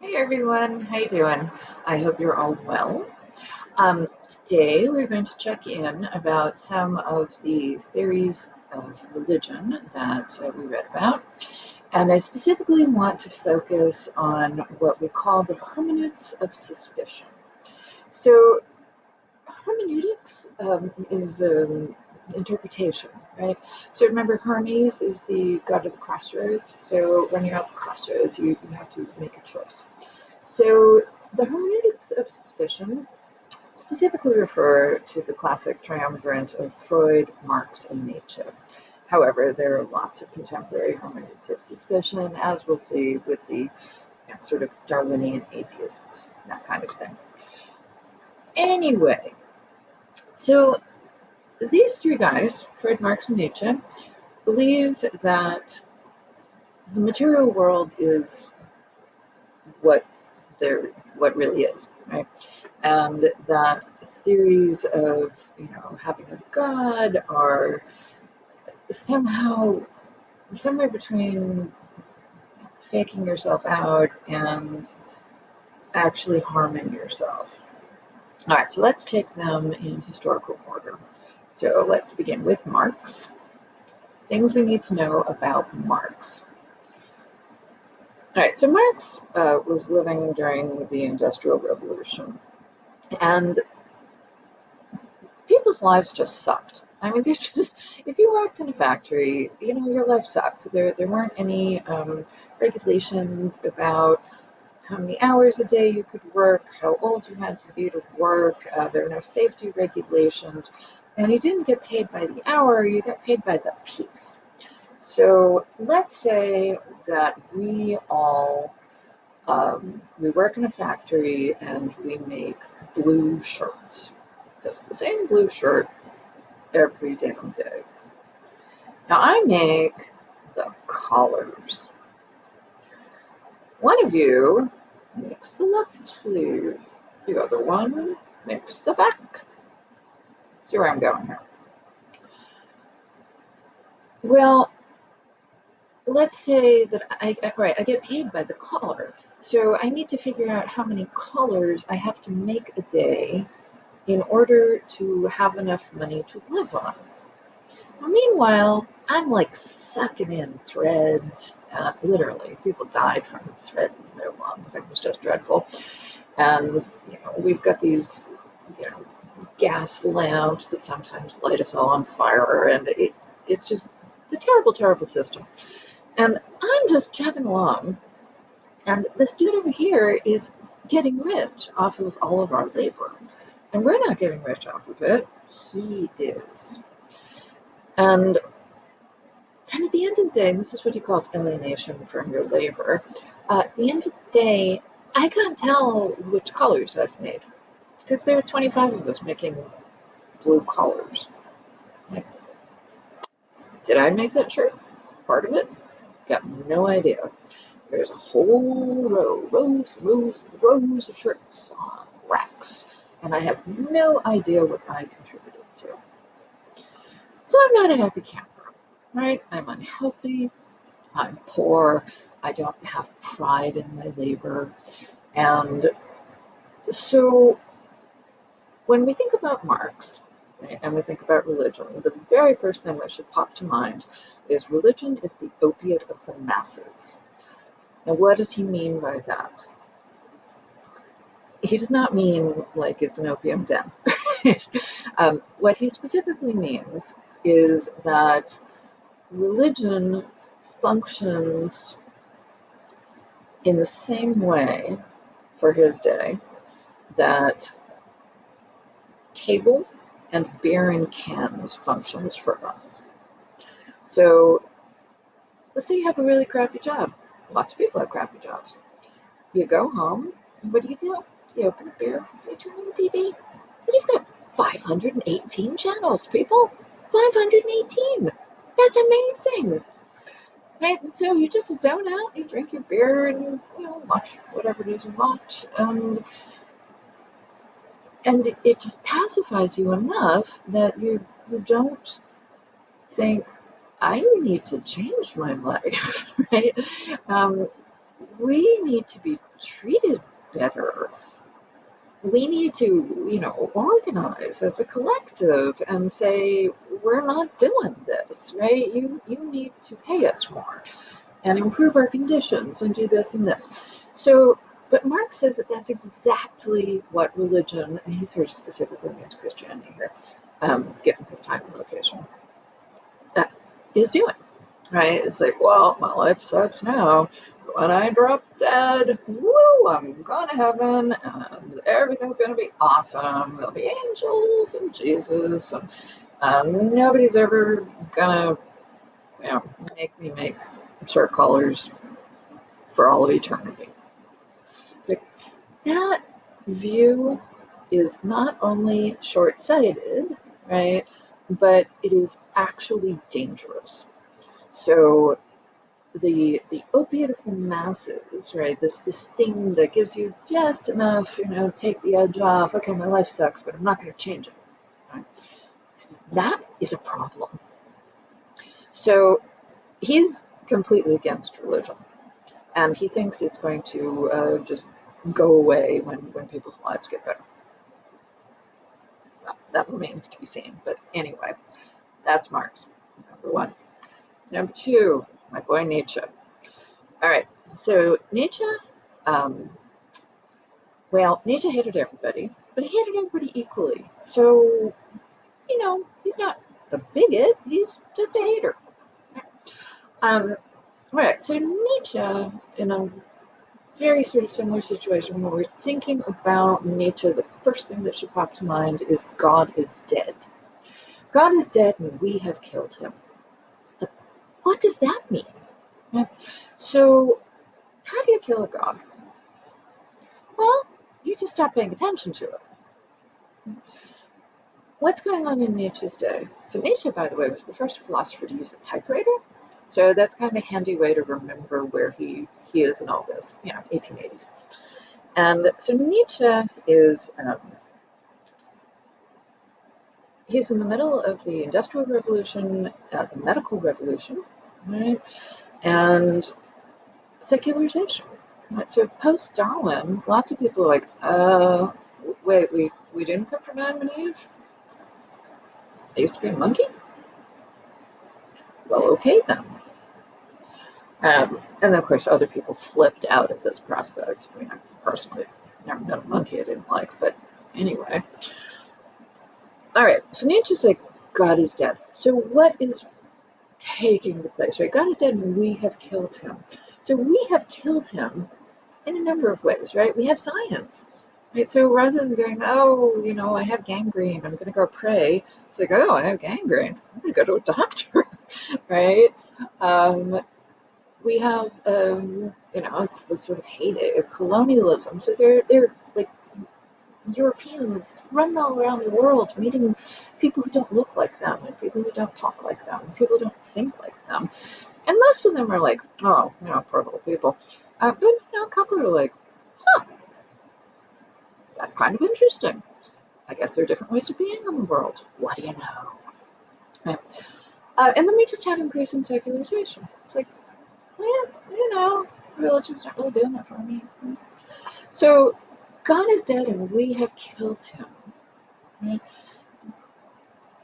Hey everyone, how you doing? I hope you're all well. Today we're going to check in about some of the theories of religion that we read about, and I specifically want to focus on what we call the hermeneutics of suspicion. So hermeneutics is interpretation, right? So remember, Hermes is the god of the crossroads. So when you're at the crossroads, you have to make a choice. So the hermeneutics of suspicion specifically refer to the classic triumvirate of Freud, Marx, and Nietzsche. However, there are lots of contemporary hermeneutics of suspicion, as we'll see with the sort of Darwinian atheists, that kind of thing. Anyway, so these three guys, Freud, Marx, and Nietzsche, believe that the material world is what what really is, right? And that theories of having a god are somehow somewhere between faking yourself out and actually harming yourself. All right, so let's take them in historical order. So let's begin with Marx. Things we need to know about Marx. All right, so Marx was living during the Industrial Revolution, and people's lives just sucked. I mean, there's just, if you worked in a factory, your life sucked. There weren't any regulations about how many hours a day you could work, how old you had to be to work. There were no safety regulations. And you didn't get paid by the hour, you got paid by the piece. So let's say that we all, we work in a factory and we make blue shirts. Just the same blue shirt every damn day. Now I make the collars. One of you makes the left sleeve. The other one makes the back. See where I'm going here? Well, let's say that I get paid by the collar. So I need to figure out how many collars I have to make a day in order to have enough money to live on. Well, meanwhile, I'm like sucking in threads. Literally, people died from thread in their lungs. It was just dreadful. And we've got these, you know, gas lamps that sometimes light us all on fire, and it's just it's a terrible, terrible system. And I'm just chugging along, and this dude over here is getting rich off of all of our labor, and we're not getting rich off of it. He is. And then at the end of the day, and this is what he calls alienation from your labor, at the end of the day, I can't tell which colors I've made because there are 25 of us making blue collars. Like, did I make that shirt? Part of it? Got no idea. There's a whole rows of shirts on racks, and I have no idea what I contributed to. So I'm not a happy camper, right? I'm unhealthy, I'm poor, I don't have pride in my labor. And so when we think about Marx, right, and we think about religion, the very first thing that should pop to mind is religion is the opiate of the masses. Now, what does he mean by that? He does not mean like it's an opium den. What he specifically means is that religion functions in the same way for his day that cable and beer in cans functions for us. So let's say you have a really crappy job. Lots of people have crappy jobs. You go home, and what do? You open a beer, you turn on the TV, and you've got 518 channels, people. 518. That's amazing. Right? So you just zone out, you drink your beer, and watch whatever it is you watch, and it just pacifies you enough that you don't think I need to change my life, right? we need to be treated better. We need to, organize as a collective and say, we're not doing this, right? You need to pay us more and improve our conditions and do this and this. So, but Marx says that that's exactly what religion, and he sort of specifically means Christianity here, given his time and location, is doing, right? It's like, well, my life sucks now. When I drop dead, woo, I'm going to heaven, and everything's going to be awesome. There'll be angels and Jesus, and nobody's ever going to, make me make shirt colors for all of eternity. It's like, that view is not only short-sighted, right, but it is actually dangerous. So the opiate of the masses, right? This thing that gives you just enough, take the edge off. Okay, my life sucks, but I'm not going to change it. Right? That is a problem. So he's completely against religion, and he thinks it's going to just go away when people's lives get better. Well, that remains to be seen. But anyway, that's Marx, number one. Number two, my boy Nietzsche. All right, so Nietzsche, Nietzsche hated everybody, but he hated everybody equally. So, he's not a bigot, he's just a hater. Right, so Nietzsche, in a very sort of similar situation, when we're thinking about Nietzsche, the first thing that should pop to mind is God is dead. God is dead and we have killed him. What does that mean? So, how do you kill a god? Well, you just stop paying attention to it. What's going on in Nietzsche's day? So Nietzsche, by the way, was the first philosopher to use a typewriter. So that's kind of a handy way to remember where he is in all this, 1880s. And so Nietzsche is, he's in the middle of the Industrial Revolution, the Medical Revolution, right? And secularization. Right? So post-Darwin, lots of people are like, wait, we didn't come from Adam and Eve? I used to be a monkey? Well, okay then. And then, of course, other people flipped out at this prospect. I mean, I personally never met a monkey I didn't like, but anyway. All right, so Nietzsche's like, God is dead. So what is taking the place, right? God is dead and we have killed him. So we have killed him in a number of ways, right? We have science, right? So rather than going, oh, I have gangrene, I'm going to go pray. It's like, oh, I have gangrene, I'm going to go to a doctor, right? We have, it's the sort of heyday of colonialism. So they're like Europeans running all around the world, meeting people who don't look like them, and people who don't talk like them, and people who don't think like them. And most of them are like, oh, poor little people. But, a couple are like, huh, that's kind of interesting. I guess there are different ways of being in the world. What do you know? Yeah. And then we just have increasing secularization. It's like, well, religion's not really doing it for me. So God is dead and we have killed him. Right? So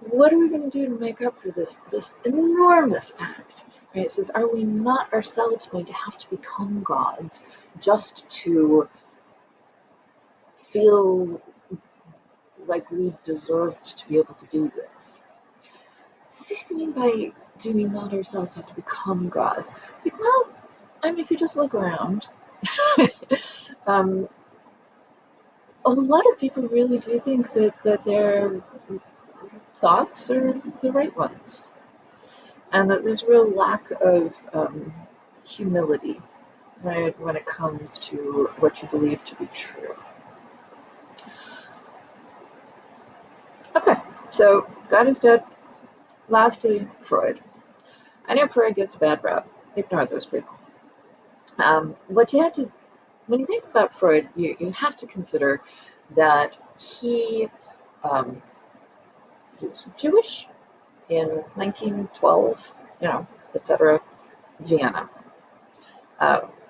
what are we going to do to make up for this enormous act? Right? It says, are we not ourselves going to have to become gods just to feel like we deserved to be able to do this? What does this mean by do we not ourselves have to become gods? It's like, well, if you just look around, a lot of people really do think that their thoughts are the right ones, and that there's real lack of humility, right, when it comes to what you believe to be true. Okay, so God is dead. Lastly, Freud. I know Freud gets a bad rap. Ignore those people. What you have to, when you think about Freud, you have to consider that he was Jewish in 1912, etc., Vienna.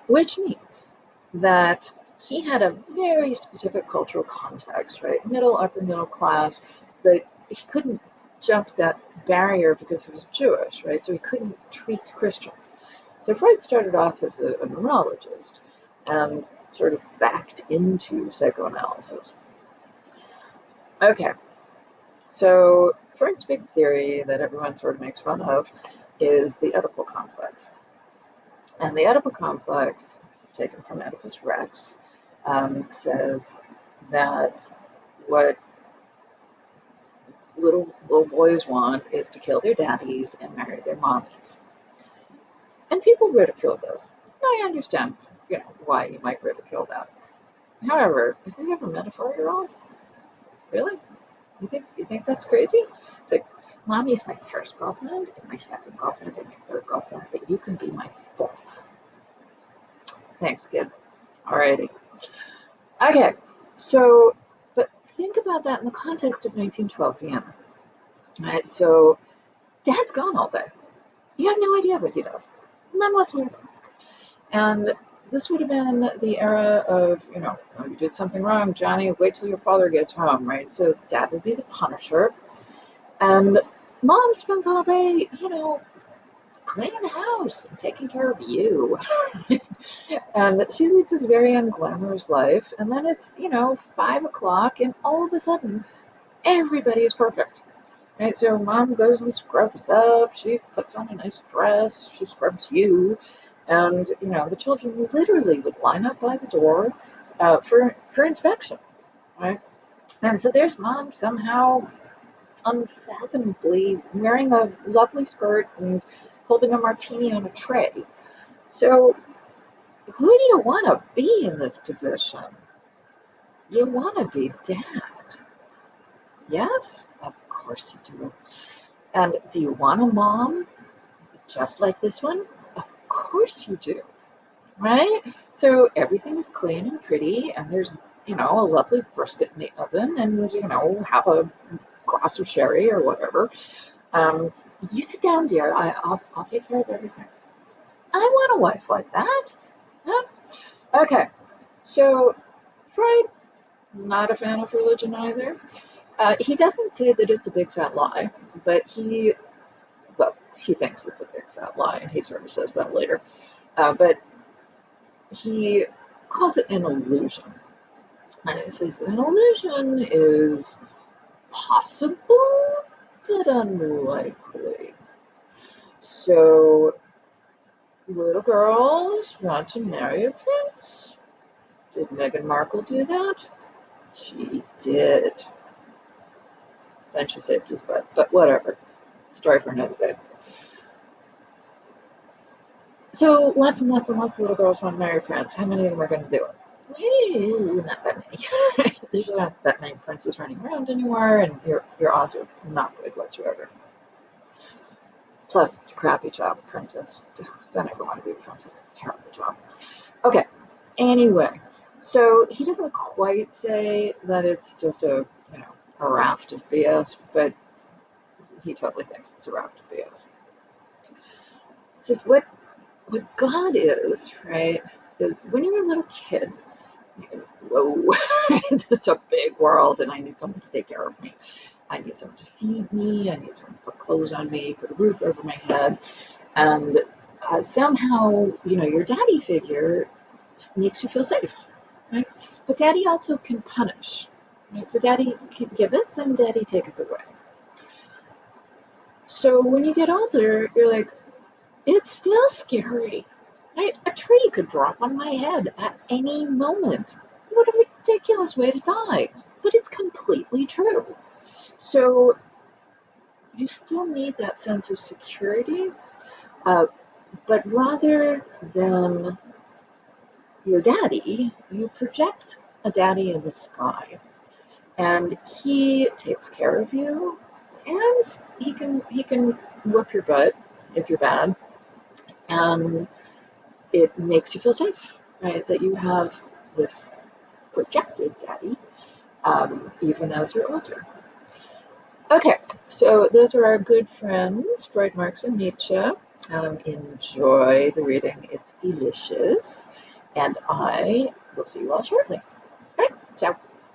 which means that he had a very specific cultural context, right? Upper middle class, but he couldn't jump that barrier because he was Jewish, right? So he couldn't treat Christians. So Freud started off as a neurologist and sort of backed into psychoanalysis. Okay, so Freud's big theory that everyone sort of makes fun of is the Oedipal complex. And the Oedipal complex, is taken from Oedipus Rex, says that what little boys want is to kill their daddies and marry their mommies. And people ridicule this. I understand, why you might ridicule that. However, have you ever met a 4-year-old? Really? You think that's crazy? It's like, mommy's my first girlfriend, and my second girlfriend, and my third girlfriend, but you can be my fourth. Thanks, kid. Alrighty. Okay, so, but think about that in the context of 1912 Vienna. Right, so dad's gone all day. You have no idea what he does. None whatsoever. And this would have been the era of, oh, you did something wrong, Johnny, wait till your father gets home, right? So dad would be the punisher. And mom spends all day, cleaning the house and taking care of you. And she leads this very unglamorous life. And then it's, 5 o'clock, and all of a sudden, everybody is perfect. Right, so mom goes and scrubs up, she puts on a nice dress, she scrubs you, and, the children literally would line up by the door for inspection, right? And so there's mom somehow unfathomably wearing a lovely skirt and holding a martini on a tray. So who do you want to be in this position? You want to be dad. Yes? Of course you do. And do you want a mom just like this one? Of course you do, right? So everything is clean and pretty, and there's, a lovely brisket in the oven, and, have a glass of sherry or whatever. You sit down, dear. I'll take care of everything. I want a wife like that. Huh? Okay, so Freud, not a fan of religion either. He doesn't say that it's a big fat lie, but he thinks it's a big fat lie, and he sort of says that later. But he calls it an illusion. And he says an illusion is possible, but unlikely. So, little girls want to marry a prince. Did Meghan Markle do that? She did. Then she saved his butt, but whatever. Story for another day. So lots and lots and lots of little girls want to marry a prince. How many of them are going to do it? Not that many. There's not that many princes running around anymore, and your odds are not good whatsoever. Plus, it's a crappy job, princess. Don't ever want to be a princess. It's a terrible job. Okay. Anyway, so he doesn't quite say that it's just a raft of BS, but he totally thinks it's a raft of BS. It's just what God is, right? Is when you're a little kid, whoa, it's a big world, and I need someone to take care of me. I need someone to feed me. I need someone to put clothes on me, put a roof over my head. And somehow, your daddy figure makes you feel safe, right? But daddy also can punish, right? So daddy can giveth and daddy taketh away. So when you get older, you're like, it's still scary, right? A tree could drop on my head at any moment. What a ridiculous way to die, but it's completely true. So you still need that sense of security, but rather than your daddy, you project a daddy in the sky, and he takes care of you, and he can whip your butt if you're bad, and it makes you feel safe, right? That you have this projected daddy, even as you're older. Okay, so those are our good friends, Freud, Marx, and Nietzsche. Enjoy the reading. It's delicious. And I will see you all shortly. All right, ciao.